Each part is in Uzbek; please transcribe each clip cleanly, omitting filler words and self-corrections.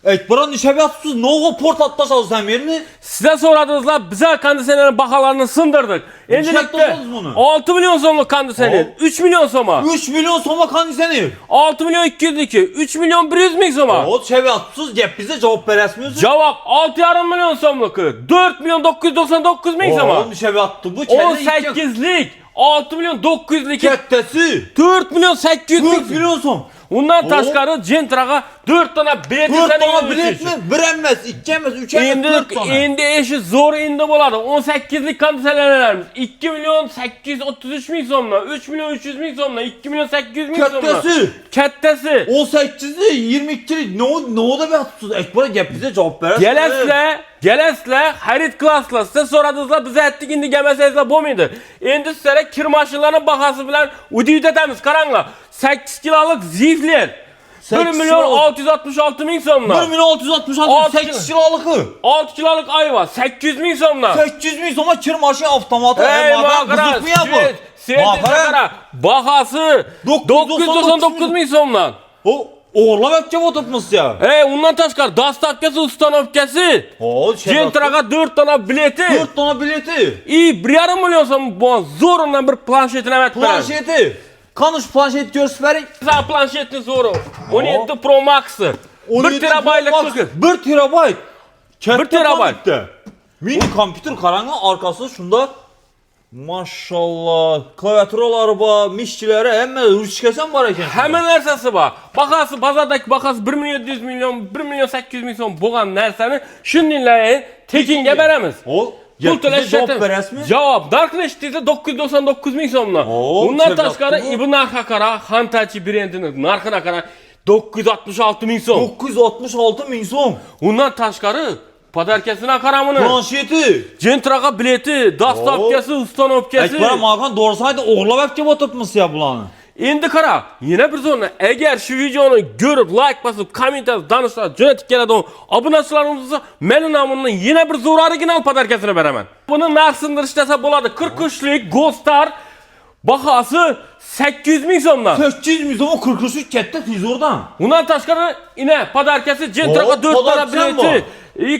Ekbaran işe yapsız ne o portlatlaşalım sen yerini? Size soradınızlar, bize kondisyonerin bahalarını sındırdık. Endilikte 6 milyon so'mlik kondisyoner, 3 milyon so'ma. 3 milyon soma kondisyoner. 6 milyon 202, 3 milyon 100 ming so'ma. O şey yapsız gap bize cevap veremiyorsun. Cevap 6,5 milyon so'mlik, 4 milyon 999 ming so'ma. Oğlum şey yaptı bu 18'lik, 6 milyon 900'lik, Kettesi. 4 milyon 800 4 ming. milyon som. Undan taşkarı Gentra'ga 4 tane bilet 4 tane bilet mi? 1 emez, 2 emez, 3 emez, 4 tane. Endi eşi zor indi bo'ladi. 18'lik kondisyonerlarimiz 2 milyon 833 ming so'mdan, 3 milyon 300 ming so'mdan, 2 milyon 800 ming so'mdan. Kettesi. Kattasi. 18'li 22'lik ne o da bir yapsız. Ekbaran gap bize cevap veremiyorsun. Gelesizlar, xarid qilasizlar. Siz so'radingizlar, biz aytdik, endi kelmasangizlar bo'lmaydi. Endi sizlarga kir mashinalarining bahasi bilan udiyut etamiz. Qaranglar. 8 kilolik Zifler 1 milyon 666 ming so'mdan. 1 milyon 666 8 kilolık. 6 kilolik ayva 800 ming so'mdan. 800 ming soma kir maşin avtomatı. Buzuk mu yapı? Qara. Bahası 999 ming so'mdan. O oğurlab öpkep oturtmuş ya. Undan tashqari dastavkasi, ustanovkasi. Gentra'ga 4 tane bileti. 4 tane bileti. 1,5 milyon so'm bu zo'ridan bir planshetini avat beradi. Planşeti. Kanış planşet görsüverin. Sen planshetni zo'ri. 17 Pro Max'ı. 1 terabaytlik. 1 terabayt. 1 terabayt. Mini kompüter karanlığı arkası şunda. Maşallah. Klaviaturaları var, mişçileri hemen rüçkesen var eken. Hemen narsasi bor. Bahası bazardagi bahası 1 milyon 700 milyon, 1 milyon 800 ming so'm bo'lgan narsani shuninglayin tekinga beramiz. Pul to'lash cevap verasmi? Javob. Darkness desa 999 ming so'mdan. Undan tashqari Ibn Narxaqara Hantachi brendining narxina qara 966 ming so'm. 966 ming so'm. Undan tashqari podarkasini qaramini. Planşeti. Gentra'ga bileti, dastavkasi, ustanovkasi. Ekbaran mağan doğrusaydı oğurlab öpkep oturtmuş ya bulanı. Endi qara, yana bir zo'rni, agar shu videoni ko'rib, like bosib, kommentar danishlar, jo'natib keladigan obunachilarimiz bo'lsa, meni nomimdan yana bir zo'r original podarkasini beraman. Buni narx sindirish desa bo'ladi. 43lik Goldstar bahası 800 ming so'mdan. 800 ming so'm 43 katta tezordan. Undan tashqari ina podarkasi Gentra'ga 4 tane bileti.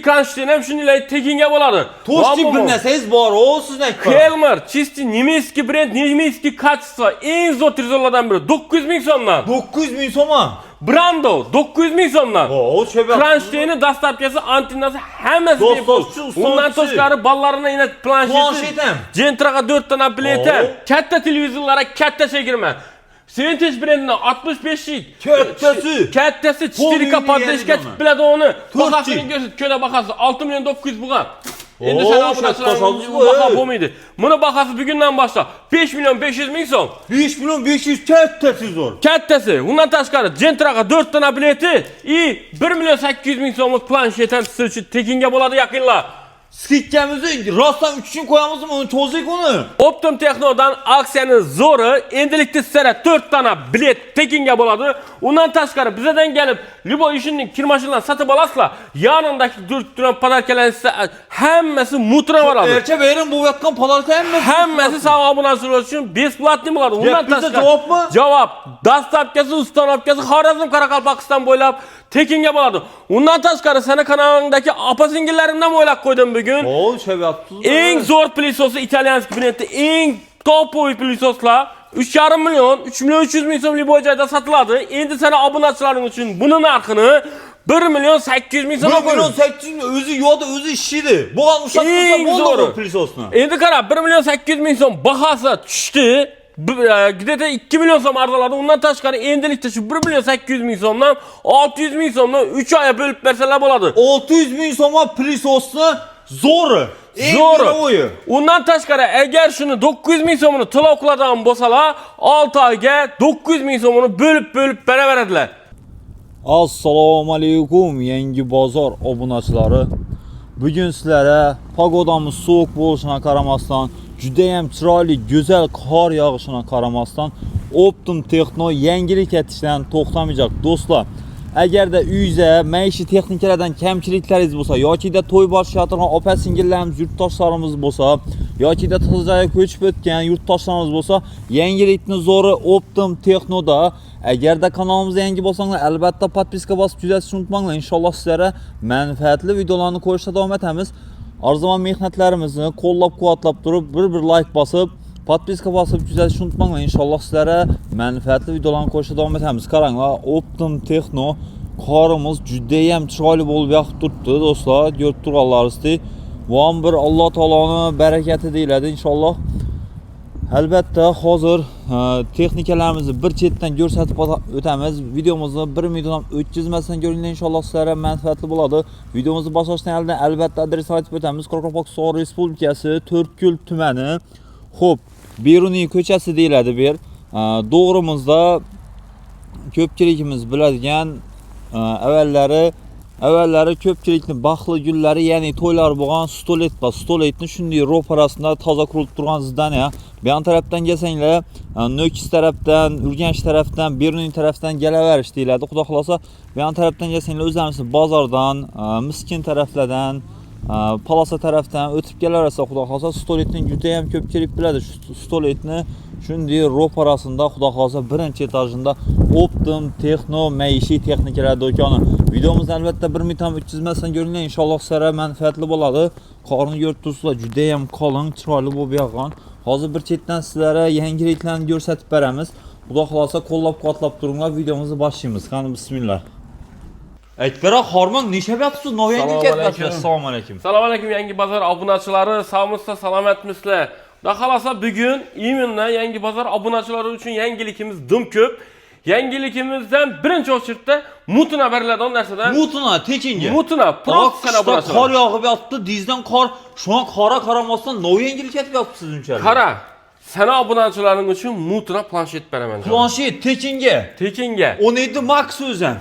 Kranşten ham shunday tekinga bo'ladi. To'shchi bir narsangiz bor, o sizni aytdim. Kelmer, чисти немецкий бренд, немецкий качество, eng zo'r trezorlardan biri 900 ming so'mdan. 900 ming so'ma. Brando 900 ming so'mdan. O şebe. Kranşteyni dastavkasi, antennasi hammasi bepul. Undan tashqari ballarına yine planşeti. Gentra'ga 4 tane bileti. Katta televizorlara katta chegirma. Vintage brendining 65lik kattasi 4K podleshga chiqib biladi uni. Bahasini ko'rsat, ko'la bahasi 6 milyon 900 bo'lgan. Endi sen obunachilaringiz baho bo'lmaydi. Buni bahasi bugundan boshlab 5 milyon 500 ming so'm. 5 milyon 500 katta tezor. Kattasi. Undan tashqari Gentra'ga 4 tane bileti, 1 milyon 800 ming so'mlik planshet ham siz uchun tekinga bo'ladi yaqinlar. Skitkamizni rostdan 3 uchun qo'yamizmi? Uni cho'zik uni. Optum Techno'dan aksiyaning zo'ri, endilikda sizlarga 4 tane bilet tekinga bo'ladi. Undan tashqari bizdan kelib, Libo ishining kir mashinalarini sotib olasizlar. Yonindagi turan podarkalarni hammasi mutra bo'ladi. Ercha berin bu yotgan podarka hammasi savobunachilar uchun besplatni bo'ladi. Undan tashqari javobmi? Javob. Dastavkasi, ustanovkasi Xorazm Qoraqalpog'iston bo'ylab tekinga bo'ladi. Undan tashqari sana kanalingdagi opa-singillarimdan o'ylab qo'ydim bugun. O şebe yaptınız. Eng zo'r pilisosi italyanskiy brendda eng topoy pilisoslar 3,5 milyon, 3 milyon 300 ming so'mlik bo'yicha sotiladi. Endi sana obunachilaring uchun buni narxini 1 milyon 800 ming so'mga 1 milyon 800 ming o'zi yo'da o'zi ishidi. Bo'lgan ushatmasa bo'ldi pilisosni. Endi qara 1 milyon 800 ming so'm bahasi tushdi. Gidete 2 milyon so'm arzaladi. Undan tashqari endilikda shu 1 milyon 800 ming so'mdan 600 ming so'mdan 3 oyga bo'lib bersalar bo'ladi. 600 ming so'mga pilisosni zo'ri. Zo'ri. Undan tashqari agar shuni 900 ming so'mini to'lov qiladigan bo'lsalar, 6 oyga 900 ming so'mini bo'lib beraveradilar. Assalomu alaykum yangi bozor obunachilari. Bugun sizlarga pogodamiz sovuq bo'lishina qaramasdan, juda ham chiroyli, go'zal qor yog'ishina qaramasdan Optum Techno yangilik etishdan to'xtamayacak do'stlar. Agarda uyingizda maishiy texnikalardan kamchiliklaringiz bo'lsa yoki da to'y boshlayotgan opa-singillarimiz, yurtdoshlarimiz bo'lsa, yoki da tizzaga ko'chib o'tgan yurtdoshlarimiz bo'lsa, yangilikni zo'ri Optim Texnoda. Agarda kanalimizga yangi bo'lsanglar, albatta podpiska bosib kuzatishni unutmanglar. Inshaalloh sizlarga manfaatli videolarni ko'rishda davom etamiz. Arziman mehnatlarimizni qo'llab-quvvatlab turib, bir like bosib, podpiska bosib kuzatishni unutmanglar. Inshaalloh sizlarga manfaatli videolarni ko'rishda davom etamiz. Qaranglar, Optim Texno qorimiz juda ham chiroyli bo'lib yoqib turibdi, do'stlar. Ko'rib turganlaringizdek, Vam bir Alloh taoloning barakati deyiladi inshaalloh. Albatta hozir texnikalarimizni bir chetdan ko'rsatib o'tamiz. Videomizni 1 minutdan o'tkazmasdan ko'ringlar, inshaalloh sizlarga manfaatli bo'ladi. Videomizni boshlashdan oldin albatta adresni aytib o'tamiz. Qoraqalpog'iston Respublikasi To'rtko'l tumani. Xo'p, Beruniy ko'chasi deyiladi bu yer. To'g'rimizda ko'pchiligimiz biladigan avvallari ko'pchilikni baxtli kunlari, ya'ni to'ylar bo'lgan stoletni shunday ro'parasida toza qurilib turgan zdaniya. Bu yon tarafdan kelsanglar, Nukus tarafdan, Urganch tarafdan, Beruniy tarafdan kelaverish deyiladi. Xudo xolosa, bu yon tarafdan kelsanglar, o'zlaringizni bozordan, Miskin taraflardan, Palasa tarafdan o'tib kelaversa, xudo xolosa, stoletni juda ham ko'pchilik biladi. Stoletni shunday ro'parasida, xudo xolosa, birinchi etajida Optim Texno maishiy texnikalar do'koni. Videomizni albatta 1 minutdan o'tkazmasdan ko'ringlar, inshaalloh sizlarga manfaatli bo'ladi. Qorni ko'rib turibsizlar, juda ham qalin, chiroyli bo'lib yoqqan. Hozir bir chetdan sizlarga yangiliklarni ko'rsatib beramiz. Xudo xolosa, qo'llab-quvvatlab turinglar, videomizni boshlaymiz. Qani bismillah. Aytbara Xormon necha yapsiz? No yangi ketyapsiz. Assalomu alaykum. Assalomu alaykum yangi bozor obunachilari, sog'misizlar, salomatmisizlar? Xudo xolosa bugun именно yangi bozor obunachilari uchun yangilikimiz dim ko'p. Yangilikimizdan birinchi o'chirda mutuna beriladigan narsadan. Mutuna tekinga. Mutuna professional obunachilar. Qor yog'ib yotibdi, dizdan qor. Shuna qora-qaramasdan no yangilik ketyapsiz unchalik. Qara. Sana obunachilaring uchun mutuna planshet beraman. Planshet tekinga. Tekinga. 17 max o'zan.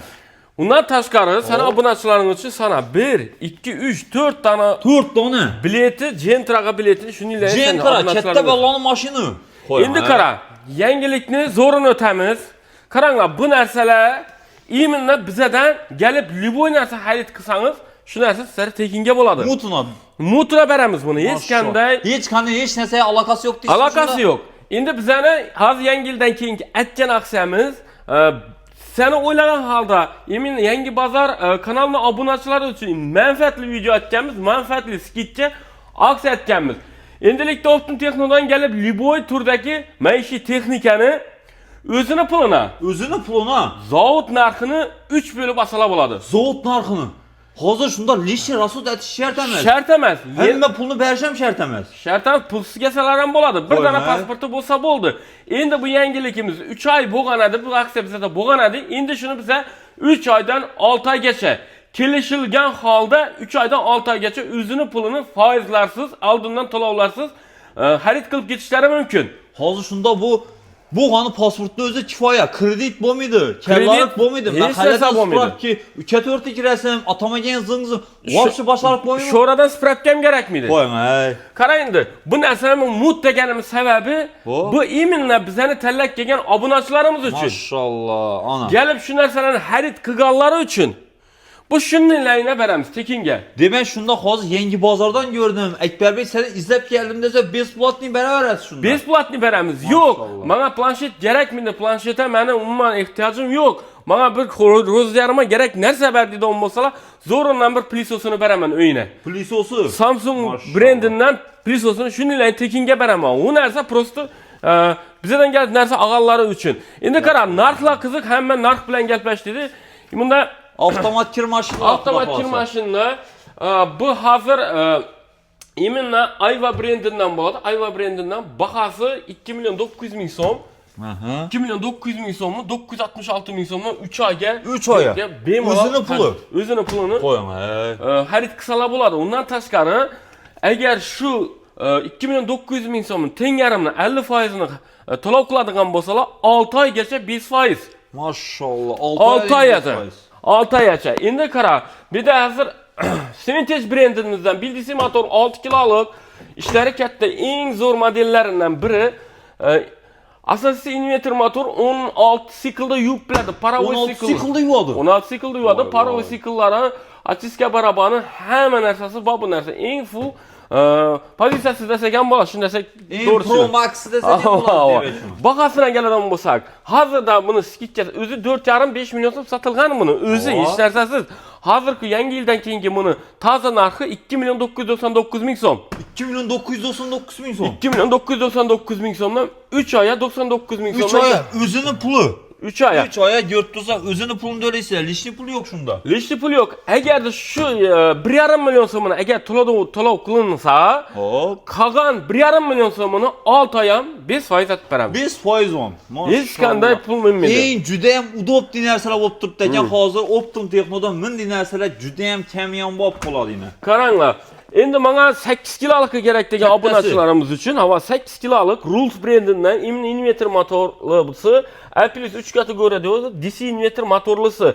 Undan tashqari sana obunachilaring uchun sana 1, 2, 3, 4 dona bileti, Gentraga biletini shuningdek Gentra katta balloni mashina. Endi qara, yangilikni zo'rini o'tamiz. Qaranglar, bu narsalar именно bizadan kelib любой narsa xarid qilsangiz, shu narsa sizlarga tekinga bo'ladi. Mutuna beramiz buni. Hech narsaga aloqasi yo'q deysiz. Aloqasi yo'q. Endi bizani hozir yangi yildan keyingi aytgan aksiyamiz, seni o'ylagan holda, yangi bozor kanalining obunachilari uchun manfaatli video atganmiz, manfaatli skidcha aksiya atganmiz. Endilikda Optim Texnodan kelib любой turdagi maishiy texnikani o'zini puluna zavod narxini 3 bo'lib asalab bo'ladi. Zavod narxini. Hozir shunda leshi rasud aytish shart emas. Shart emas. Hamma pulni berishim shart emas. Shart emas, pulsiz kelsalar ham bo'ladi. Bir dona pasporti bo'lsa bo'ldi. Endi bu yangilikimiz 3 oy bo'lgan edi, bu aksiya bizda bo'lgan edi. Endi shuni biza 3 oydan 6 oygacha kelishilgan holda 3 oydan 6 oygacha o'zini pulini foizlarsiz, oldindan to'lovlarsiz xarid qilib ketishlari mumkin. Hozir shunda bu g'ani pasportni o'zi kifoya, kredit bo'lmaydi, kredit bo'lmaydi. Mahallada spravki, 3-4 kirasam, atamagan zingzim, vobshe boshlarib bo'lmaydi. Sho'radan spravka ham kerakmidi? Qo'ymay. Qarang endi, bu narsani mut deganimiz sababi bu именно bizani tanlab kelgan obunachilarimiz uchun. Mashalloh, ana. Kelib shu narsalarni xarid qilganlari uchun bu shuninglarni beramiz tekinga. Demak, shunda hozir yangi bozordan ko'rdim. Akbarbek seni izlab keldim desa, besplatni beraverasiz shunda. Besplatni beramiz. Yo'q, menga planshet kerakmidi? Plansheta meni umuman ehtiyojim yo'q. Menga bir ro'zgarma kerak narsa ber deydigan bo'lsalar, zo'rindan bir plisosini beraman uyine. Plisosi? Samsung brendidan plisosini shuninglarni tekinga beraman. U narsa prosta bizdan kelgan narsa og'allari uchun. Endi qara, narxlar qiziq, hamma narx bilan gaplashdi. Bunda avtomat kir mashina. Bu hozir именно Ayva brendidan bo'ladi. Ayva brendidan bahasi 2 million 900 ming so'm. 2 million 900 ming so'mni 966 ming so'mdan 3 oyga o'zini pulini xarid qilsalar bo'ladi. Undan tashqari agar shu 2 million 900 ming so'mni teng yarimni 50% ni to'lov qiladigan bo'lsalar 6 oygacha 5%. Mashalloh, 6 oygacha. 6 oygacha. Endi qara, bu da hozir Vintage brendimizdan BDC motor 6 kiloluk ishlari katta eng zo'r modellaridan biri. Asosiy inverter motor 16 siklda yuvib biladi. Parovoz sikl. 16 siklda yuvadi. 16 siklda yuvadi. Parovoz sikllari, ochiska barabani hamma narsasi bor bu narsa. Eng full pozitsiyasi desek ham bo'ladi, shuni desek to'g'ri. Pro Max desek ham bo'ladi deb aytdim. Bahasına geladigan bo'lsak, hozirda buni skidkasi o'zi 4,5-5 million so'm sotilgan buni. O'zi hech narsasiz. Hozirgi yangi yildan keyingi buni toza narxi 2,999,000 so'm. 2,999,000 so'm. 2,999,000 so'mdan 3 oyga 99,000 so'm. 3 oyga o'zini puli. 3 oyga. 3 oyga 400 o'zini pulini to'laysiz. Lishli pul yo'q shunda. Lishli pul yo'q. Agarda shu 1,5 million so'mini agar to'lov qilinsa, qolgan 1,5 million so'mini 6 oy ham 5% atib beramiz. 5% on. Hech qanday pul minmaydi. Eng juda ham udobli narsalar bo'lib turibdi ekan. Hozir Optim Texnodan minday narsalar juda ham kamyon bo'lib qoladi yana. Qaranglar. Endi menga 8 kilolik kerak degan obunachilarimiz uchun, hava 8 kilolik Rules brendinden inverter motorlusi, A+ 3 kategoriyada o'zi DC inverter motorlusi.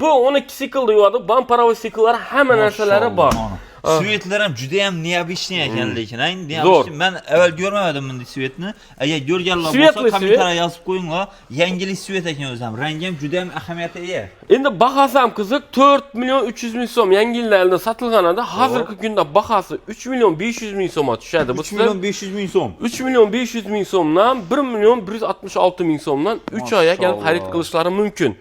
Bu 12 sikl deyiladi, bamperovoy sikllar hamma narsalari bor. Svetlar ham juda ham neobычный ekan lekin, neobычный. Men avval ko'rmadim bunday svetni. Agar ko'rganlar bo'lsa, kommentariyga yozib qo'yinglar. Yangilik svet ekan o'zi ham. Rangi ham juda ham ahamiyatga ega. Endi bahasi ham qiziq, 4,300,000 so'm yangi yillarda sotilganida, hozirgi kunda bahasi 3,500,000 so'mga tushadi. Bu 3,500,000 so'm. 3,500,000 so'mdan 1,166,000 so'mdan 3 oyga kelib xarid qilishlari mumkin.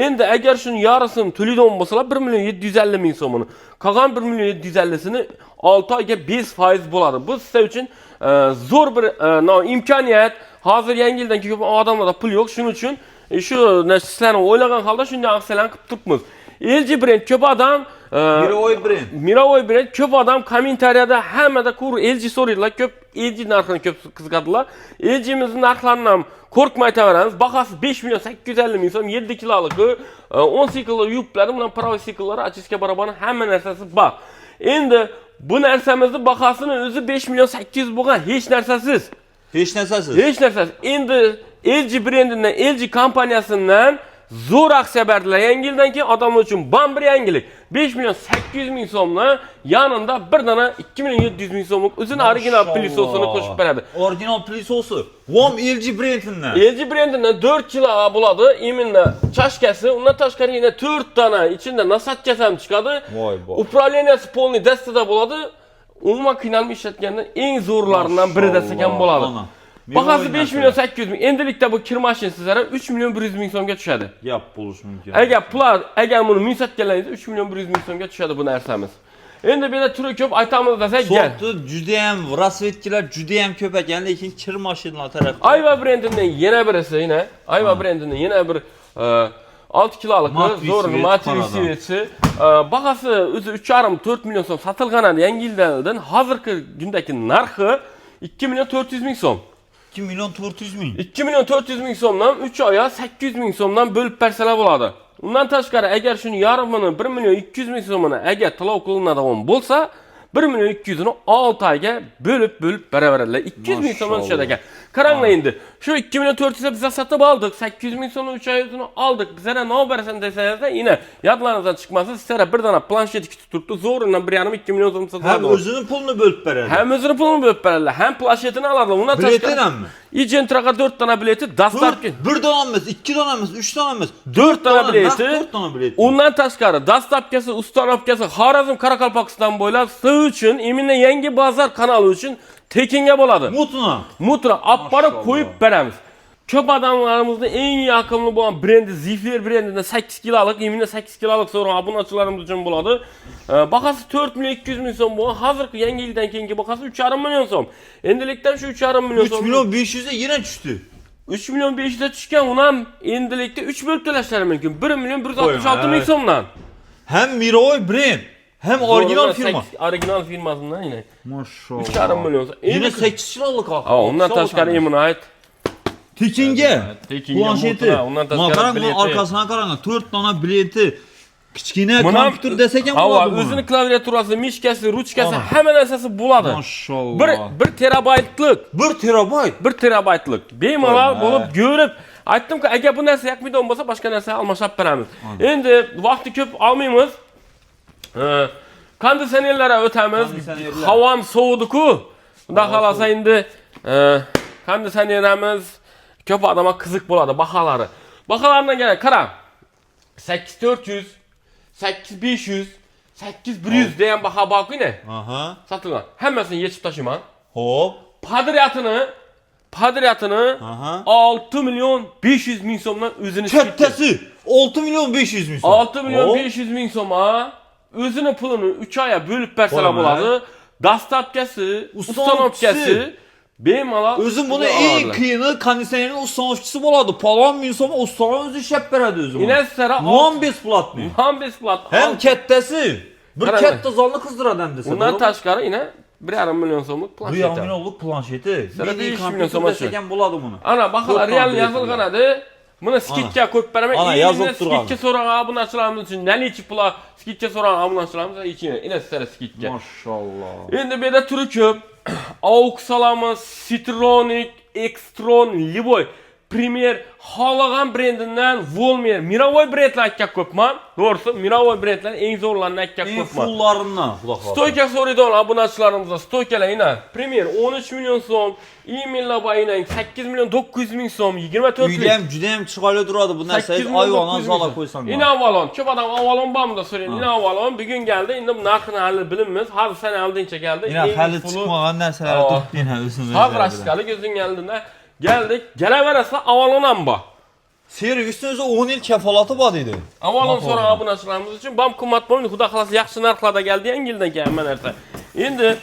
Endi agar shuni yarısini to'laydigan bo'lsalar 1,750,000 so'mini, qolgan 1,750,000'sini 6 oyga 5% bo'ladi. Bu sizlar uchun zo'r bir imkoniyat. Hozir yangi yildan ko'p odamlarda pul yo'q, shuning uchun shu narsalarni o'ylagan holda shunday aksiyalarni qilib turibmiz. LG brend ko'p odam Mirovoy brend ko'p odam kommentariyada hammada LG so'raydilar, ko'p LG narxini ko'p qiziqadilar. LG'mizning narxlarini ham qo'rqmay aytaveramiz. Bahasi 5,850,000 so'm, 7 kilolik, 10 siklli yuklari bilan parovoy sikllar achishga barobar hamma narsasi bor. Endi bu narsamizni bahasini o'zi 5,800,000 bo'lgan, hech narsasiz. Hech narsasiz. Hech narsasiz. Endi LG brendinden, LG kompaniyasidan zo'r aksiya berdilar. Yangi yildan keyin odamlar uchun bir yangilik. 5,800,000 so'mdan yanında bir dana 2,700,000 so'mlik o'zini original plisosini qo'shib beradi. Original plisosi. Vom LG brendinden. LG brendinden 4 kilo bo'ladi. Iminda chashkasi, undan tashqari yana 4 dana ichida nasatchasi ham chiqadi. Upravleniyasi polniy dastada bo'ladi. Umuman qiynalib ishlatganda eng zo'rlaridan biri desek ham bo'ladi. Bahası 5,800,000. Endilikda bu kir mashinasi sizlarga 3,100,000 so'mga tushadi. Gap bo'lishi mumkin. Agar buni minsatganlaringiz 3,100,000 so'mga tushadi bu narsamiz. Endi bunda turi ko'p aytamiz desak, gel. So'tda juda ham rasvetchilar juda ham ko'p ekan, lekin kir mashinalar tarafdan. Ayva brendining yana birisi, Ayva brendining yana bir 6 kilolik zo'r motivasiyachi. Bahasi o'zi 3,5-4 million so'm sotilganida yangi yildan hozirgi kundagi narxi 2,400,000 so'm. 2,400,000. 2,400,000 so'mdan 3 oyga 800,000 so'mdan bo'lib bersalar bo'ladi. Undan tashqari agar shuni yarmini 1,200,000 so'mini agar to'lov qilinadigan bo'lsa, 1,200,000'ni 6 oyga bo'lib beraveradilar. 200,000 so'mdan tushadi ekan. Qaranglar endi. Shu 2,400'e biz sotib oldik. 800,000 so'mni 3 oyini oldik. Bizlarga nima berasan desangizda, yine yodlaringizdan chiqmasa, sizlarga bir dana planshet tikib turibdi. Zo'ridan 1,5-2 million so'm sotib oldik. Hem o'zini pulini bo'lib beradi. Hem o'zini pulini bo'lib beradi. Hem planshetini oladi. Undan tashqari Ijentraga 4 dana bileti, dastlabki 1 dana emas, 2 dana emas, 3 dana emas, 4 dana bileti. 4 dana bileti. Undan tashqari dastlabkisi, ustanovkasi Xorazm, Qoraqalpog'iston bo'ylab siz uchun, Emine Yangi bozor kanali uchun tekinga bo'ladi. Mutna apparib qo'yib beramiz. Ko'p odamlarimizning eng yoqimli bo'lgan brendi Zifir brendidan 8 kilolik, Emine 8 kilolik so'rgan obunachilarimiz uchun bo'ladi. Bahasi 4,200,000 so'm bo'lgan. Hozirgi yangi yildan keyingi bahasi 3,5 million so'm. Endilikdan shu 3,5 million so'm. 3,500,ga yana tushdi. 3,500,ga tushgan, uni ham endilikda 3 bo'lib to'lashlari mumkin. 1,166,000 so'mdan. Hem Mirovoy brend, hem original firma. Original firmasidan yine. Maşallah. 3,5 million so'm. Yine 8 kilolik haqi. Undan tashqari Emine ait tekinga plansheti. Qarang, arkasına qarang, 4 dana bileti. Kichkina kompyuter desak ham bo'ladi. O'zini klaviaturasi, mishkasi, ruchkasi, hamma narsasi bo'ladi. Maşallah. 1 terabaytlik. 1 terabayt. 1 terabaytlik. Bemalol bo'lib ko'rib, aytdimki, agar bu narsa yoqmaydigan bo'lsa, boshqa narsa almashab beramiz. Endi vaqtni ko'p olmaymiz. Konditsionerlarga o'tamiz. Havom sovudi-ku. Unda xolasa endi konditsionerimiz ko'p odamga qiziq bo'ladi baholari. Baholardan qarang. 8400, 8500, 8100 degan baho bor yine. Aha. Satılgan. Hammasini yechib tashiman. Hop. Padriyatını Aha. 6 milyon 500 ming so'mdan o'zini Kattasi 6 milyon 500 ming so'm. 6 milyon 500 ming so'ma o'zini pulini 3 oyga bo'lib bersalar bo'ladi. Dastlabkasi, ustanovkasi bemalol. Özüm bunu en kıyını konditsionerin ustanovchisi bo'ladi. Palon ming so'm ustanov o'zi ishlab beradi o'zi. Inasara Muambes platni. Muambes plat. Hem kattasi bir katta zalni qizdiradi ham desa. Undan tashqari yine 1,5 milyon so'mlik planshet. 1,5 milyonluk plansheti. Sana 5 milyon so'm ekan bo'ladi buni. Ana baholar real yozilgan edi. Buni skitga qo'yib beraman. Ana yozib turgan. Skitga so'ragan obunachilarimiz uchun nalichi pula skitga so'ragan obunachilarimiz için inasara skitga. Maşallah. Endi bu yerda turi ko'p. Auxalamos, Citronic, Extron, Liboy, Premier, xohlagan brendinden Volmer, Mировой brendlar akka ko'pman. Doğrusu Mировой brendlar eng zo'rlarini akka En ko'pman. fullaridan xudo xohlasa. Stoyka so'raydigan obunachilarimizga stoykalar ina Premier 13 milyon so'm, e-maillar bayina 8 milyon 900 ming so'm, 24 Uyda ham juda ham chiroyli turadi bu narsa. Ayvondan zala qo'ysang. Ina avalon, ko'p odam avalon bormi deb so'raydi. Ina avalon bugun keldi, endi narxini hali bilinmas. Har sana oldincha keldi. Ina hali chiqmagan narsalar turibdi ina o'zini. Havrashkali gözün geldiğinde geldik. Geleverese avalon ham bor. Servisning o'zi 10 yil kafolati bor deydi. Avalon sonra obunachilarimiz uchun bam qimmat bo'lmaydi. Xudo xolasa yaxshi narxlarda keldi, yangi yildan keyin hamma narsa. Endi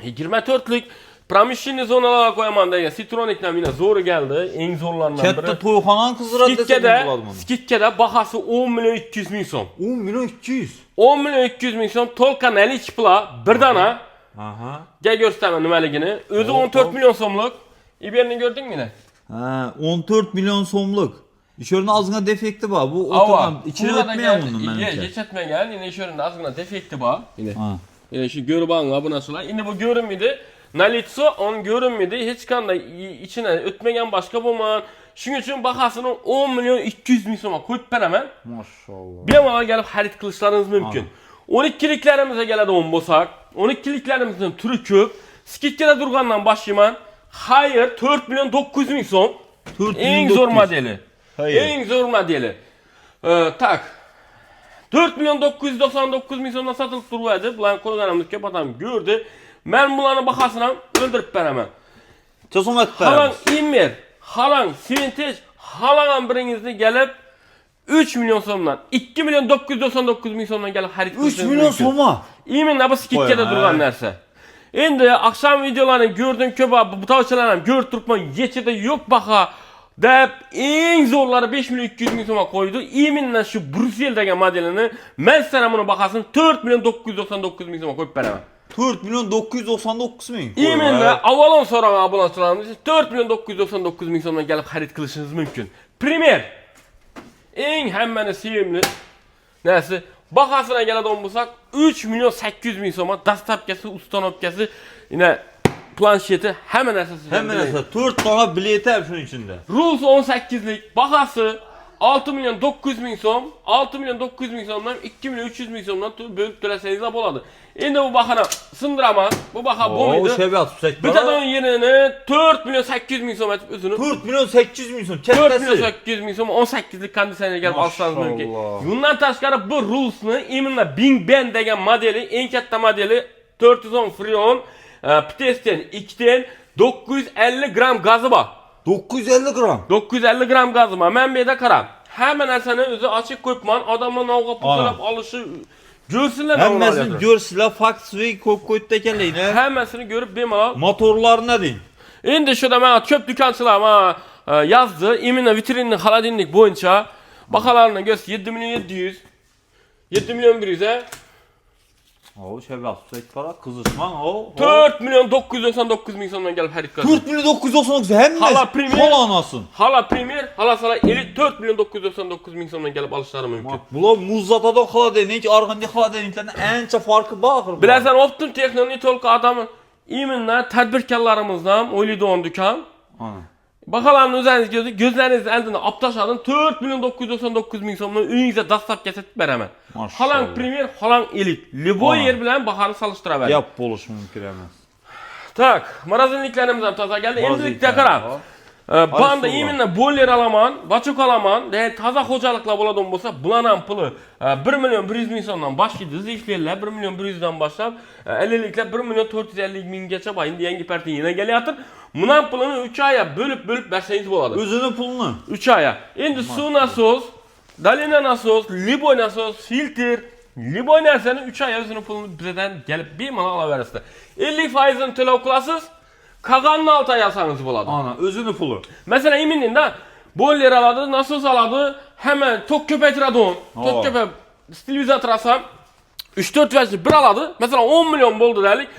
24lik pромышленный zonalarga qo'yaman degan Citronic'dan yana zo'ri keldi, eng zo'rlaridan biri. Katta to'yxonani qizdiradi desa bo'ladi buni. Skitkada bahasi 10 milyon 200 ming so'm. 10 milyon 200. 10 milyon 200 ming so'm to'lqa nalichi pula bir dana. Aha. Gel göstermen nimaligini. O'zi 14 milyon so'mlik. İberini gördün mü yine? Ha, 14 milyon so'mlik. İşörünün azgına defekti var. Bu oturgan içine ötmeyen bunun menimce. Geç etmeyen yine işöründe azgına defekti var. Yine. Ha. Yine şu görübanla abunasılar. Yine bu görünmedi. Nalitso on görünmedi. Hiç kanda içine ötmeyen başka bulman. Şunun için bahasını 10 milyon 200 bin so'ma koyup beramen. Maşallah. Bir amala gelip xarid qilishlarınız mümkün. 12'liklerimize geladi 10 bo'lsak. 12'liklerimizin türü köp. Skitkada durgandan başlayman. Hayır 4 milyon 900 ming so'm. En zor modeli. Hayır. En zor modeli. Tak. 4 milyon 999 ming so'mdan satılıp duruydu. Bulan ko'rganimiz ko'p odam gördü. Men bularni bahasini o'ldirib beraman. Cho'somat Halang Immer, halang Vintage, halang biringizni gelip 3 milyon so'mdan 2 milyon 999 ming so'mdan gelip xarid qilsangiz 3 milyon so'ma. Iminda bu skitkada turgan narsa. Endi akşam videolarini gördüm ko'p bu tavsiyalarni ko'rib turibman. Yechida yo'q baho deb eng zo'rlari 5 milyon 200 ming so'mga qo'ydi. Imindan shu Brussel degan modelini men sana buni bahosini 4 milyon 999 ming so'mga qo'yib beraman. 4 milyon 999 ming. Iminda avalon so'ragan obunachilarimiz 4 milyon 999 ming so'mdan kelib xarid qilishingiz mumkin. Premier eng hammani sevimli narsa bahasına geladigan bo'lsak 3 milyon 800 ming so'm dastlabkasi, ustanovkasi, yine plansheti hamma narsasi. Hamma narsa 4 tane bileti ham shuning ichida. Rules 18'lik bahası 6 milyon 900 ming so'm, 6 milyon 900 ming so'mdan 2 milyon 300 ming so'mdan bo'lib to'lasangiz bo'ladi. Endi bu bahani sindiraman. Bu baha bo'lmaydi. O şebe atsak. Bitadigan yerini 4 milyon 800 ming so'm etib o'zini. 4 milyon 800 ming so'm. 4 milyon 800 ming so'm 18'lik konditsionerga kelib olsangiz mumkin. Bundan tashqari bu Rules'ni iminda Bing Ben degan modeli, eng katta modeli 410 Freon, Ptes'ten 2'den 950 gram gazı var. 950 gram. 950 gram gazı var. Men bu yerda qarab. Hamma narsani o'zi ochiq qo'yibman. Odamlar navga pulab olishi görsünler. Hammasini görsünler. Faksvi ko'p qo'yibdi ekanlar. Hammasini görüp bemalol. Motorlari ne deyin? Endi shunda men ko'p do'konchilar yozdi. Imенно vitrinni xolodilnik bo'yicha baholarini ko'rsa 7 milyon 700, 7 milyon 100 a. O şebe atsak para kızışman o. 4 milyon 999 ming so'mdan kelib xarid qildi. 4 milyon 999 hem Hala Premier. Hala anasın. Hala Premier, hala sala Elite 4 milyon 999 ming so'mdan kelib olishlari mumkin. Bular Muzzatadan xolodilnik, arg'indi xolodilniklardan ancha farqi bor. Bilasan, Optim Texno'ni to'liq odamı imindan tadbirkorlarimizdan o'ylaydigan do'kon. Baholarni o'zingiz gözleringiz oldida olib tashladin 4 milyon 999 ming so'mdan uyingizga dastlabki setib beraman. Halang Premier, halang Elite. Liboy yer bilan bahoni solishtiraman. Yap bo'lishi mumkin emas. Tak, morozinliklarimiz ham toza keldi. Endilikda qarab. Banda iminle boller alaman, baçok alaman, taza hocalıkla buladigan bo'lsa, bularning puli 1 milyon 100 ming so'mdan boshlaydi. Izlashlar 1 milyon 100 dan boshlab, 50liklar 1 milyon 450 minggacha bor. Endi yangi partiya yana kelyapti. Buning pulini 3 oyga bo'lib bersangiz bo'ladi. O'zini pulini 3 oyga. Endi suv nasos, dalina nasos, liboy nasos, filtr, liboy narsani 3 oy o'zini pulini bizdan kelib bemalol olaverasizlar. 50% ni to'lov qilasiz. Qolganini 6 oy olsangiz bo'ladi. Ana, o'zini puli. Masalan, iminda boller oladi, nasos oladi, hamma tok ko'paytiradi. Tok ko'payib, televizor olsam 3-4 vajni bir oladi. Masalan, 10 milyon bo'ldi deylik.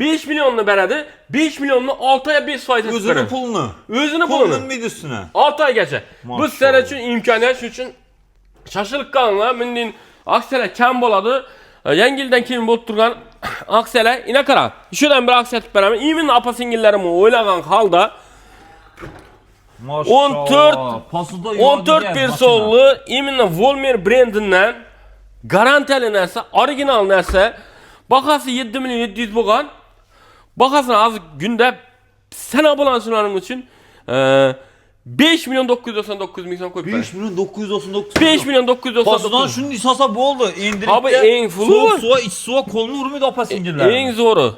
5 milyonni beradi. 5 milyonni 6 oyga 5% beradi. O'zini pulini. O'zini pulini. Pulini üstüne. 6 oygacha. Bu sizlar uchun imkoniyat, shuning uchun shoshilib qolinglar. Mendin aksiyalar kam bo'ladi. Yangi yildan keyin bo'lib turgan aksiyalar ina qara. Shudan bir aksiya aytib beraman. Imin opa singillarim o'ylagan holda 14 personli iminni Volmer brendidan garantiyali narsa, original narsa, bahası 7 milyon 700 bo'lgan. Bahasini hozir kunda sana bulansularing uchun 5 milyon 999 ming so'm qo'yib beraman. 5 milyon 999. 5 milyon 999. Pasadan shuni isasa bo'ldi. Endilikda abi eng fulu suva, iç suva qo'lni urmaydi opa singillar. Eng zo'ri.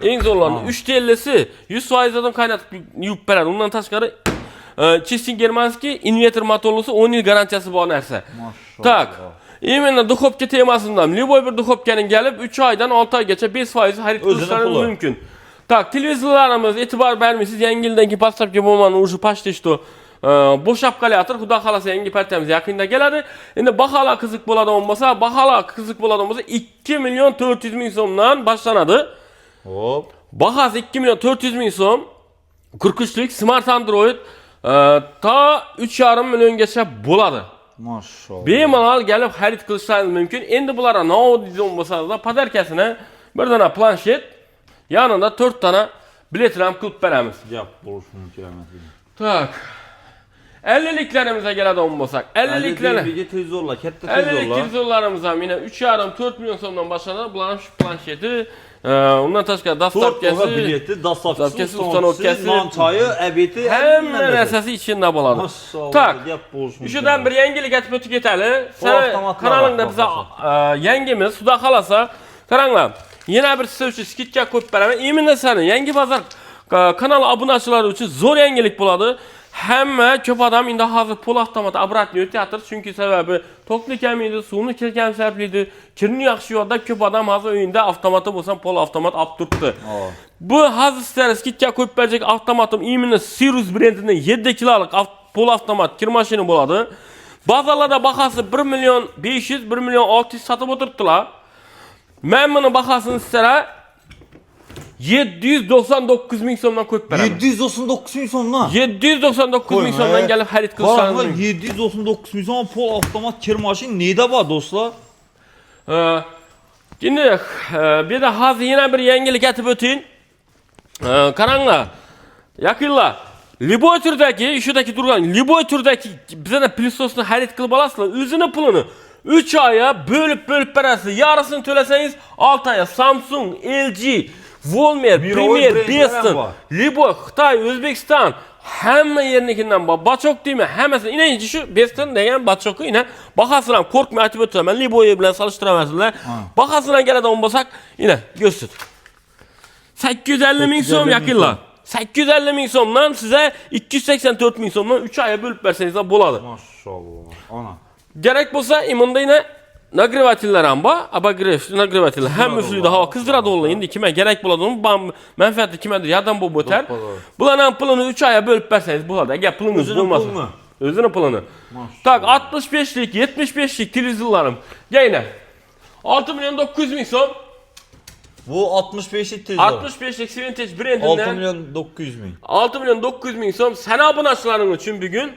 Eng zo'rlarni 3 tellisi 100% dan qaynatib yuvib beradi. Undan tashqari Чистин Germanskiy inverter motorlusi 10 yil garantiyasi bor narsa. Tak. Именно duxovka temasidan любой bir duxovkaning kelib 3 oydan 6 oygacha 5% xarid qilishlaringiz mumkin. Tak, televizorlarimiz e'tibor bermaysiz. Yangi yildan keyin поставка bo'lmani уже почти что bo'shab qolyatir. Xudo xolasa yangi partiyamiz yaqinda keladi. Endi baholar qiziq bo'ladigan bo'lsa, 2 milyon 400 ming so'mdan boshlanadi. Hop. Bahası 2 milyon 400 ming so'm. 43lik Smart Android ta 3,5 milyongacha bo'ladi. Maşallah. Bemalol kelib xarid qilishlaringiz mumkin. Endi bularga nima deydigan bo'lsangiz, podarkasini bir dona planshet, yanında 4 tane bilet ham qilib beramiz. Gap bo'lishi mumkin emas. Tak. 50liklarimize keladigan bo'lsak, 50liklarni televizorlar, katta televizorlar. 50 televizorlarimiz ham yana 3,5-4 milyon so'mdan boshlanadi. Bularning shu plansheti, undan tashqari dastavkasi, bileti, dastavkasi, ustanovkasi, non choyi, abeti, hamma narsasi ichida bo'ladi. Tak. Gap bo'lishi mumkin. Shundan bir yangilik aytib o'tib ketaylik. Sen kanalingda biz yangimiz, xudo xolasa, qaranglar. Yana bir siz uchun skidka qo'yib beraman. Eminda seni Yangi Bozor kanal obunachilari uchun zo'r yangilik bo'ladi. Hamma ko'p odam endi hozir pul avtomat obratni o'tyapti, chunki sababi toklik kamaydi, suvni kirgan sababli, kirni yaxshi yo'lda ko'p odam hozir uyinda avtomati bo'lsa, pul avtomat olib turibdi. Bu hozir sizlarga skidka qo'yib berajak avtomatim Imini Sirius brendining 7 kilolik pul avtomat kir mashina bo'ladi. Bozorlarda bahasi 1 milyon 500, 1 milyon 600 sotib o'tiribdilar. Men buni bahasini sizlarga 799 ming so'mdan qo'yib beraman. 799 ming so'mdan. 799 ming so'mdan kelib xarid qilsangiz. 799 ming so'm pol avtomat kir mashina neda bor do'stlar? Endi bu yerda hozir yana bir yangilik aytib o'ting. Qaranglar. Yaqinlar. Liboy turdagi, shudagi turgan Liboy turdagi bizning plisosni xarid qilib olasizlar. O'zini pulini 3 oyga bo'lib berasiz. Yarısını to'lasangiz 6 oyga Samsung, LG, Volmer, Premier, Beston, Liboy, Xitoy, O'zbekiston hamma yernikidan bor. Bachok deymi? Hammasi inanchi shu Beston degan bachokni ina bahasini ham qo'rqmay aytib o'taman. Liboy bilan solishtiramasizlar. Bahasidan keladigan bo'lsak, ina ko'rsat. 850 ming so'm yaqinlar. 850 ming so'mdan size 284 ming so'mdan 3 oyga bo'lib bersangiz bo'ladi. Maşallah. Ana. Gerek bo'lsa, imunda yine nagrevatillar ham bor, abagrev nagrevatillar. Hamma usulida havo qizdiradi o'g'li. Endi kimga kerak bo'ladi, manfaati kimgadir yordam bo'lib o'tar. Bularning pulini 3 oyga bo'lib bersangiz bo'ladi. Agar pulingiz bo'lmasa. O'zini pulini. Tak, 65lik, 75lik televizorlarim. Yana 6 milyon 900 ming so'm. Bu 65'lik televizor. 65'lik Vintage brendinden 6 milyon 900 ming. 6 milyon 900 ming so'm. Sana abunachilarining uchun bugun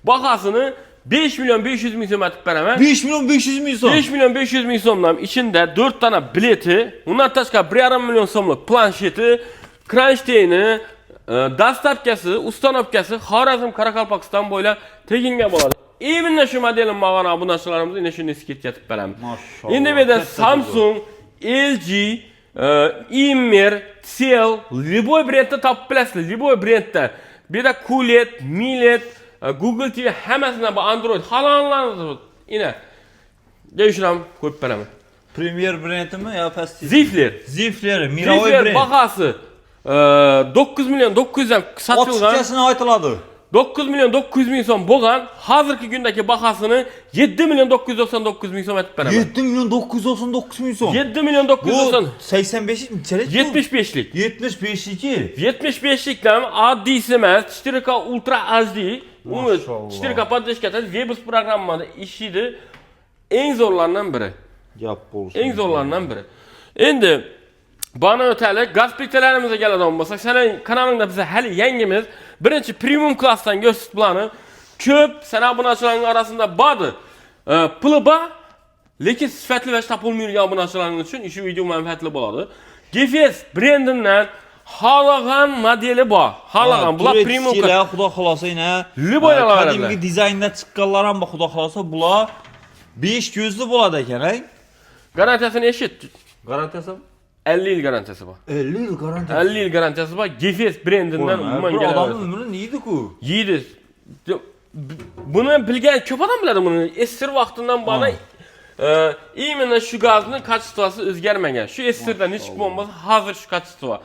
bahasini 5 milyon 500 ming so'm atib beraman. 5 milyon 500 ming so'm. 5 milyon 500 ming so'mdan içinde 4 tane bileti, undan tashqari 1,5 milyon so'mlik plansheti, kronштейni, dastavkasi, ustanovkasi Xorazm Qoraqalpog'iston bo'ylab teginga bo'ladi. Eminda shu modelni ma'g'ana obunachilarimiz ina shuni skidga atib beraman. Maşallah. Endi bu yerda Samsung, LG, Immer, Cell, Liboy brendda topib bilasizlar. Liboy brendda Bir de QLED, MiLED, Google TV hammasidan bu Android halanlarınız yine. Değişiram ko'p beraman. Premier brendimi yo pastki? Zifler. Zifler, Miroy Zifler brend. bahası 9 milyon 900 dan satilgan. Açıkçası aytıladi. 9 milyon 900 ming so'm bo'lgan, hozirgi kundagi bahasini 7 milyon 999 ming so'm aytib beraman. 7 milyon 999 ming so'm. 7 milyon 990. Bu 85 neçalik? 75'lik. 75'liki. 75'likdan oddiysi emas, 4K Ultra HD. Uni Maşallah. 4K podдержка etadi, Webus programmada ishlaydi. Eng zo'rlardan biri. Gap bo'lsin. Eng zo'rlardan biri. Endi bana öteli gaz plitalarimize geladigan bo'lsak, senin kanalingda bize hali yangimiz birinchi premium klassdan ko'rsatib ko'p sana obunachilarning arasında badi. Puli bor, lekin sifatli va topilmaydigan obunachilarning uchun shu video manfaatli bo'ladi. GFS brendinden halagan modeli bor. Halagan bular premium klass. Xudo xolasa yine Liboyalar qadimgi dizaynda chiqqanlar ham bor, xudo xolasa bular 5 ko'zli bo'ladi ekan, ay. Garantiyasini eshit. Garantiyasi 50 yil garantiyasi bor. 50 yil garantiyasi. 50 yil garantiyasi bor. GFS brendinden umuman bir keladi. odamning umri neydi-ku? Yeydi. Buni bilgan ko'p odam biladi buni. Esir vaqtidan bana именно shu gazning kachествоsi o'zgarmagan. Shu esirdan hech kim bo'lmasa, hozir shu kachество.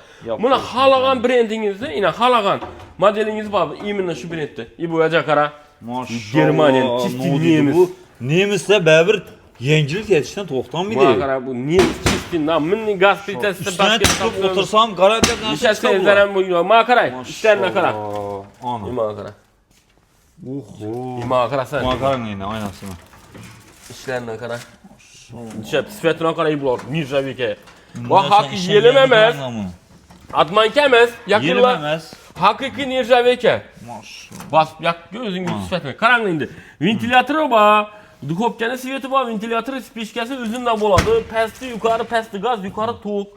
Buni xalagan brendingizni, ina xalagan modelingiz bor, именно shu brendda. Bu yoqqa qara. Maşallah. Germaniya, çisti nemis. Bu nemislar baribir yangilik yetishdan to'xtamaydi. Bu qara bu nemis çistinden minni gaz plitasi Üstüne çıkıp otursam garantiyadan Necha sezlaram bu. Ma qarang, ishlarni qara. Ana. Ima qara. Ima qarasan. Ma qarang endi aynasini. İşlerine qara. Necha sifatini qarang bular. Nirjavika. Bu haqiqiy yelim emas. Atmanka emas, Yelim yaqinlar. emas. Haqiqiy nirjavika. Maşallah. Bas, o'zingiz sifatini qarang endi. Ventilyatori bor. Duxovkani sveti bor, ventilyator spishkasi o'zida bo'ladi. Pastda yuqori, pastda gaz, yuqori to'q.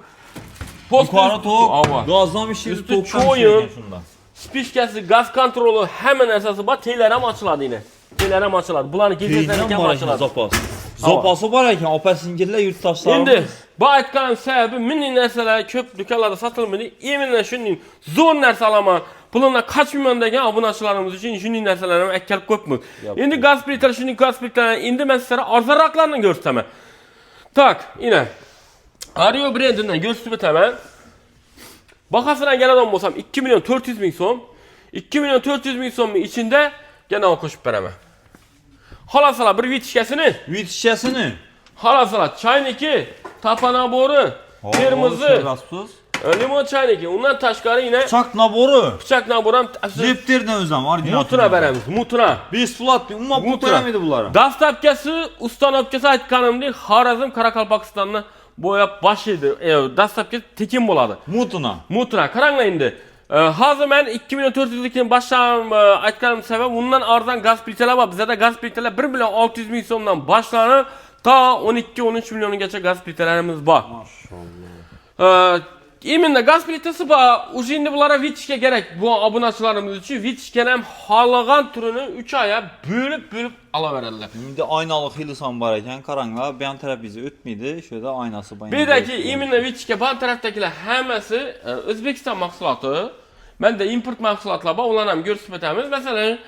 Yuqori to'q, gazdan bir şey Üstü to'qdan çoyun. shunda. Spishkasi, gaz kontroli, hamma narsasi bor. Telar ham ochiladi yine. Telar ham ochiladi. Bularni kechirsangiz ham ochiladi. Zapas. Zapası var ekan, opa singillar yurtdoshlar. Endi bu aytgan sababi minni narsalar ko'p do'konlarda sotilmaydi. Именно shuning zo'r narsa olaman. Pulini qachmayman degan obunachilarimiz uchun shuning narsalarni akkalib qo'yibmiz. Endi gaz plitar, shuning gaz plitar, endi men sizlarga arzonroqlarini ko'rsataman. Tak, ina. Ario brendidan ko'rsatib o'taman. Bahasidan keladigan bo'lsam 2 milyon 400 ming so'm. 2 milyon 400 ming so'mning ichida yana qo'shib beraman. Xolasalar bir vitishkasini, xolasalar chayniki, tapa nabori, termozi, limon chayniki, undan tashqari yine Bıçak naboru. bıçak nabori ham Zepterden o'zam, original. mutuna beramiz, mutuna. 5 plat, umuman pul to'lamaydi bular. Dastlabkasi, ustanovkasi aytganimdek, Xorazm Qoraqalpog'istonni bo'yab bosh edi. Dastlabki tekin bo'ladi. Mutuna. Qaranglar endi. Hozir men 2 milyon 400 likdan boshlab aytganim sabab undan arzon gaz plitalar bor. Bizda gaz plitalar 1 milyon 600 ming so'mdan boshlanib ta 12-13 milliongacha gaz plitalarimiz bor. Maşallah. Именно gaz plitasi bor. Уже endi bularga vitishga kerak. Bu obunachilarimiz uchun vitishga ham xohlagan turini 3 oyga bo'lib olaveradilar. Endi aynalı xilisan bor ekan, qaranglar, bu yon taraf bizi o'tmaydi. Shunda aynasi bor. Bedaki именно vitishga bu tarafdagilar hammasi O'zbekiston mahsuloti. Menda import mahsulotlar bor, ularni ham ko'rsatib o'tamiz. Masalan,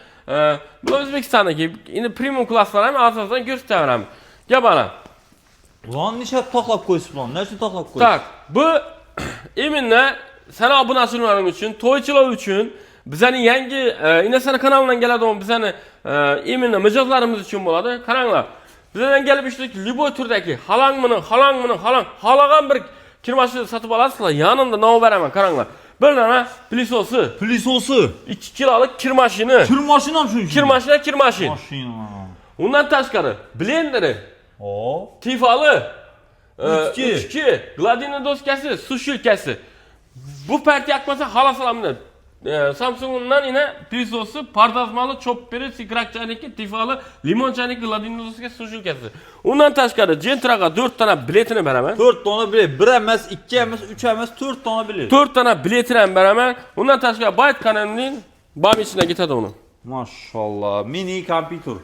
bu O'zbekistondagi endi premium klasslar ham asosan ko'rsataveramiz. Gapana. Ulan necha taxlab qo'ysiz bularni? Necha taxlab qo'ysiz? Tak, bu именно sana obunachilaring uchun, to'ychilar uchun, bizning yangi Inasana kanalidan keladigan bizning именно mijozlarimiz uchun bo'ladi. Qaranglar. Bizdan kelib ishlik liboy turdagi xalagan bir kirmashni sotib olasizlar. Yanında nima beraman, qaranglar. Bir dana pilisosi. 2 kilolik kirmashini. Kirmashini ham shuncha. Kirmashin. Mashina. Undan tashqari blenderi. Tifali. Uchki, Gladina doskasi, sushilkasi. Bu parti yakmasa xalasalamdan. Samsung'dan yine pilisosi, pardazmalı, chopperi, sigrak chayniki, tifali, limon chayniki, Gladina doskasi, sushilkasi. Undan tashqari Gentraga 4 tane biletini beraman. 4 tane bilet. 1 emas, 2 emas, 3 emas, 4 tane bilet. 4 tane biletini ham beraman. Undan tashqari Byte kanalining bam ichine ketadi uni. Maşallah, mini kompüter.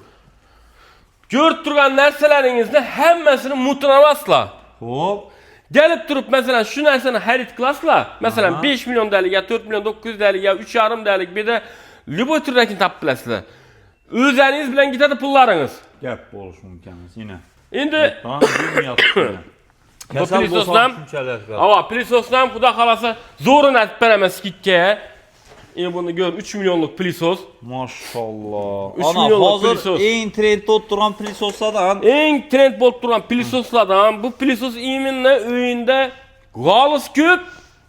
Ko'rib turgan narsalaringizni hammasini mutuna olasizlar. Hop. Gelip durup mesela şu narsani xarid qilasizlar. Mesela 5 milyon dəyərlik, ya 4 milyon 900 dəyərlik, ya 3,5 dəyərlik bir də любой turdakini tapıb bilasizlar. Özünüz bilan ketadi pullarınız. Gap bo'lishi mumkin yine. Endi Tamam, bilmayapti. bu plisosdan, ava plisosdan xudo xolasa zo'rini aytib beraman skidga. Endi buni gör 3 milyonluk plisos. Maşallah. 3 Ana milyonluk hozir plisos. eng trendda o'tirgan plisoslardan. Eng trend bo'lib turgan plisoslardan bu plisos именно o'yinda g'olis ko'p,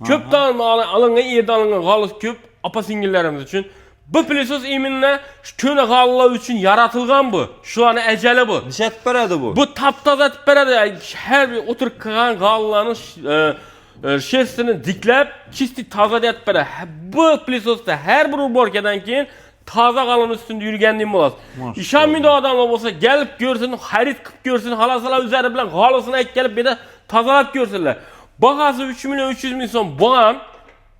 ko'pdan olingan, yerdan olingan g'olis ko'p opa-singillarimiz uchun. Bu plisos именно ko'na g'ollar uchun yaratilgan bu. Shularni ajali bu. Nishat beradi bu. Bu taptoza etib beradi. Har bir o'tirib qolgan g'ollarni şestini diklab, chisti toza etib beradi. Bu plisosda har bir uborkadan keyin toza g'olning ustida yurgandan bo'lasiz. İshonmaydi odamlar bo'lsa, kelib ko'rsin, xarid qilib ko'rsin, xalosalar o'zlari bilan g'olisini aytib kelib, bir de tozalab ko'rsinlar. Bahası 3 milyon 300 ming so'm bo'lgan.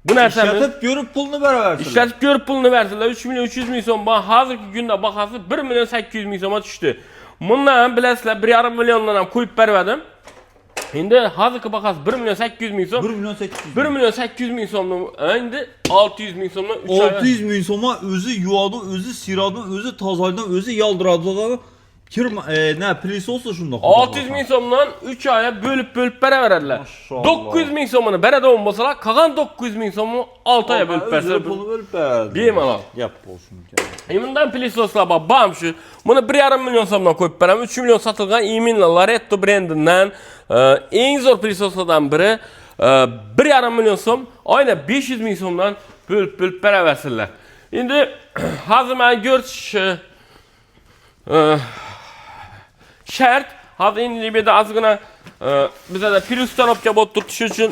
Bu narsani ishlatib ko'rib pulni beraversinlar. İşletip görüp pulunu versinler. 3 milyon 300 ming so'm. Bana hazırki günde bakası 1 milyon 800 ming so'ma düştü. Bundan bilasizlar 1,5 milyondan ham koyup bermedim. Şimdi hazırki bakası 1 milyon 800 ming so'm. 1 milyon 800. 1 milyon 800 ming so'mdan endi 600 ming so'mdan 3 ay. 600 ming so'ma o'zi yuvadi, o'zi siradi, o'zi tozalaydi, o'zi yaldiradi. Ne plisosla shunda. 600 ming so'mdan 3 aya bölüp beraveradilar. 900 ming so'mini beradigan bo'lsalar, qolgan 900 ming so'mni 6 aya bölüp bersalar. Pulni bölüp beradi. Bemalol. Gap bo'lsin. Bundan plisoslar bor, bam shu. Buni 1,5 milyon so'mdan qo'yib beraman. 3 milyon sotilgan Imina Loretto brendidan eng zo'r plisoslardan biri 1,5 milyon so'm, oyna 500 ming so'mdan bölüp beraversinlar. Endi hozir men ko'rsish shart. Hozir endi bu yerda ozgina bizda plyustanovka bo'lib turishi uchun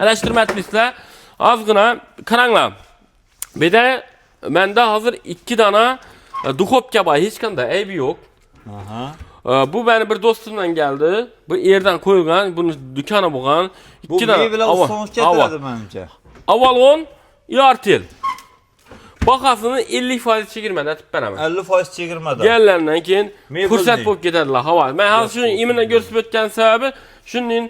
alashtirmayapsizlar. Ozgina qaranglar. Bu yerda menda hozir 2 dona duxovka bor, hech qanday aybi yo'q. Aha. Bu beni bir do'stimdan geldi. Bu yerdan qo'yilgan, buni do'koni bo'lgan. 2 dona. Bu bilan so'ng ketiradi menimcha. Avalon Yartel. Bahasını 50% chegirmada aytib beraman. 50% chegirmada. Gelgandan keyin fursat bo'lib ketadilar. Havo. Men hozir shuni imini ko'rsatib o'tgan sababi shuning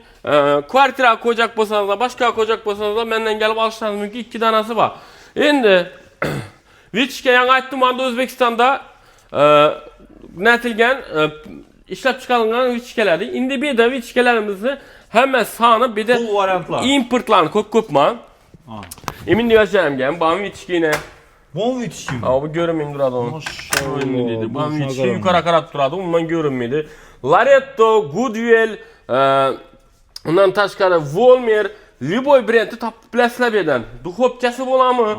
kvartira qo'yacak bo'lsangiz, boshqa qo'yacak bo'lsangiz mendan kelib olishingiz mumkin. 2 danasi bor. Endi Vichka yangi aytdim, mana O'zbekistonda natilgan ishlab chiqarilgan vichkalar. Endi bu yerda vichkalarimizni hamma soni bir de importlarni ko'p-ko'pman. Emin diyeceğim, bana vichkini. Bu vichki mi? Bu görünmüyor duradu onu. Bu vichki yukarı qarab turadi, ondan görünmüyor. Loretto, Goodwill, ondan tashqari Volmer, Liboy brendi tapib bilasizlar bu yerdan. Duxovkasi bo'ladimi?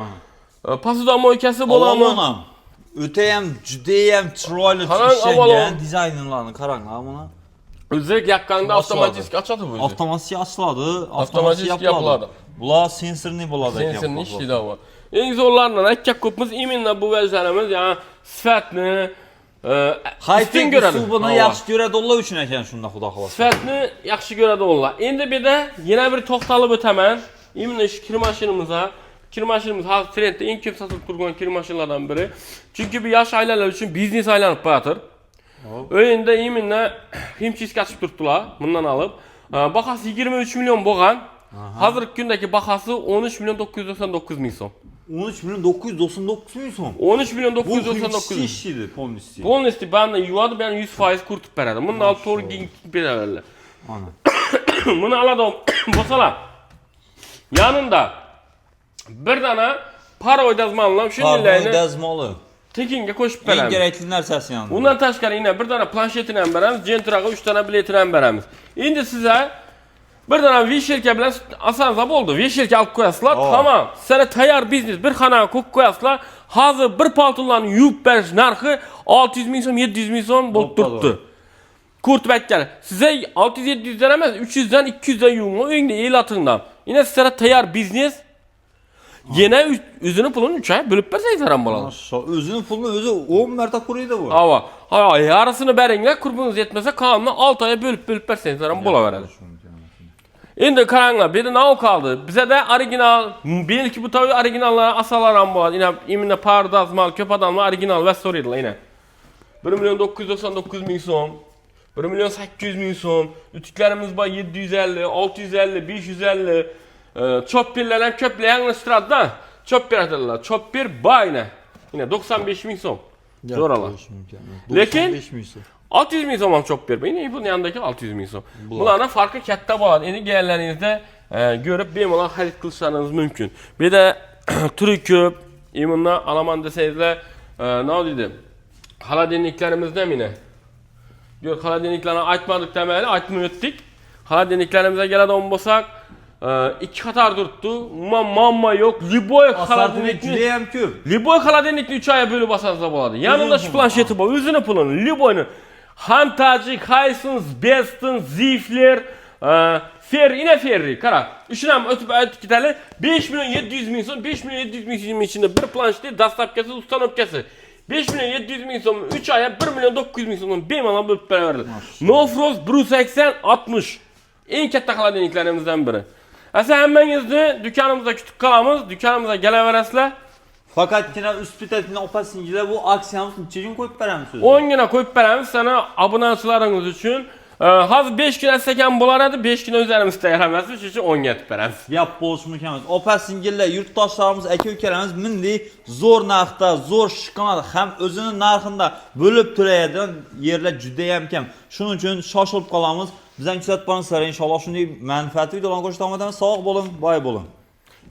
Posudomoykasi bo'ladimi? O'tayam judayam chiroyli ishlangan dizaynlarni qarang buna. O'zbek yaqqanda avtomatik ochadi bu. Avtomatik ochiladi, avtomatik yapiladi. Bular sensorli bo'ladi ekan. Sensorli ishlaydi bu. Eng zo'rlaridan aytgan ko'pmiz, imенно bu vazlarimiz, ya'ni sifatni Haytin göradi. Buni yaxshi ko'radi ular uchun ekan shunda xudo xolasa. Sifatni yaxshi ko'radi ular. Endi bu yerda yana bir to'xtalib o'taman. Imенно shu kir mashinamizga kir mashinamiz hozir trendda eng ko'p sotilib turgan kir mashinalaridan biri. Chunki bu yosh aileler uchun biznes aylanib qo'yadir. O'yinda imенно himchiska ochib turibdilar, bundan olib. Bahası 23 milyon bo'lgan. Hozirgi kundagi bahası 13 milyon 999 ming so'm. 13 milyon 999 ming so'm. 13 milyon 999 ming. Ishidi, polnosti. Polnosti bana yuvadi, ben 100% kurtib beradi. Bundan olib to'g'ri giyinib beradilar. Ana. Buni oladi bo'lsalar. Yanında bir dana paroy dazmonlam shuninglayni. Paroy dazmoli. Tekinga qo'shib beramiz. Eng kerakli narsasi yanında. Undan tashqari yana bir dana planshetini ham beramiz, Gentraga 3 dana biletini ham beramiz. Endi sizlar bir dana vishelka bilan asanza bo'ldi. Vishelka olib qo'yasizlar, tamam. Sizlar tayyor biznes bir xonaga qo'yib qo'yasizlar. Hozir bir paltolarni yuvib berish narxi 600 ming so'm, 700 ming so'm bo'lib turibdi. Kurt bakkan. Sizga 600-700 dan emas, 300 dan 200 dan yuving, o'ngda elatingdan. Yine sizlar tayyor biznes. Yine özünün pulunu 3 ay bölüp berseniz ham bo'ladi. Maşallah, özünün pulunu özü 10 marta kuruydu bu. Ha, yarısını beringlar, kurbunuz yetmese kalanını 6 aya bölüp berseniz ham bo'laveradi. Endi qaranglar, bu yerda nima qoldi? Bizda da original, belki bu tabii originallar asalar ham bor. Yine imina pardaz mal, ko'p odamlar original va so'raydilar yine. 1 milyon 999 ming so'm. 1 milyon 800 bin so'm. Ütiklerimiz var 750, 650, 550. Chopper'ler hem köple yanlıştırdı da. Chopper atırlar. Chopper bayna. Yine 95 bin so'm. Zo'ralar. Lekin 600 bin so'm ham chopper. Yine bunun yanındaki 600 bin so'm. Bularning farkı katta bo'ladi. Endi gelirlerinizde görüp bemalol xarid qilishlaringiz mumkin. Bir de türü ko'p. Bundan alaman desangizlar, ne deydi? Xaladenliklerimizde mi ne? Yok, xaladenliklerini aytmadık demeli, aytmay o'tdik. Xaladenliklerimize geladigan bo'lsak, ikki qator turibdi. Umuman muammo yo'q. Liboy xaladenlikni juda ham ko'p. Liboy xaladenlikni 3 oyga bo'lib olsangiz bo'ladi. Yanında shu plansheti bor, o'zini pulini, Liboyni. Hantajik, Hisense, Beston, Zifler, Ferri, qara. Shundan o'tib ketali 5 milyon 700 bin so'm, 5 milyon 700 bin so'm içinde bir plansheti, dastavkasi, ustanovkasi. 5 milyon 700 bin so'm 3 aya 1 milyon 900 bin so'm bemalol bo'lib beraverdi. No Frost 180 60. Eng katta xaladenliklerimizden biri. Asa hammangizni dükkanımızda kutib qolamiz, dükkanımıza kelaverasizlar. Faqatgina üst bitatini opa-singillar bu aksiyamiz necha kun qo'yib beramiz siz? 10 kuna qo'yib beramiz sana obunachilaringiz uchun. Hozir 5 kun atsakan bo'laradi, 5 kun o'zlarimizda yaramas, shuning uchun 10 ga atib beramiz. Gap bo'lishi mumkin emas. Opa-singillar, yurtdoshlarimiz, aka-ukalarimiz minday zo'r narxda, zo'r shikomat ham o'zini narxida bo'lib turadigan yerlar juda ham kam. Shuning uchun shoshilib qolamiz. Bizdan kuzatib boringlar, inshaalloh shunday manfaatli videolarni ko'rsatamiz. Sog' bo'ling, boy bo'ling.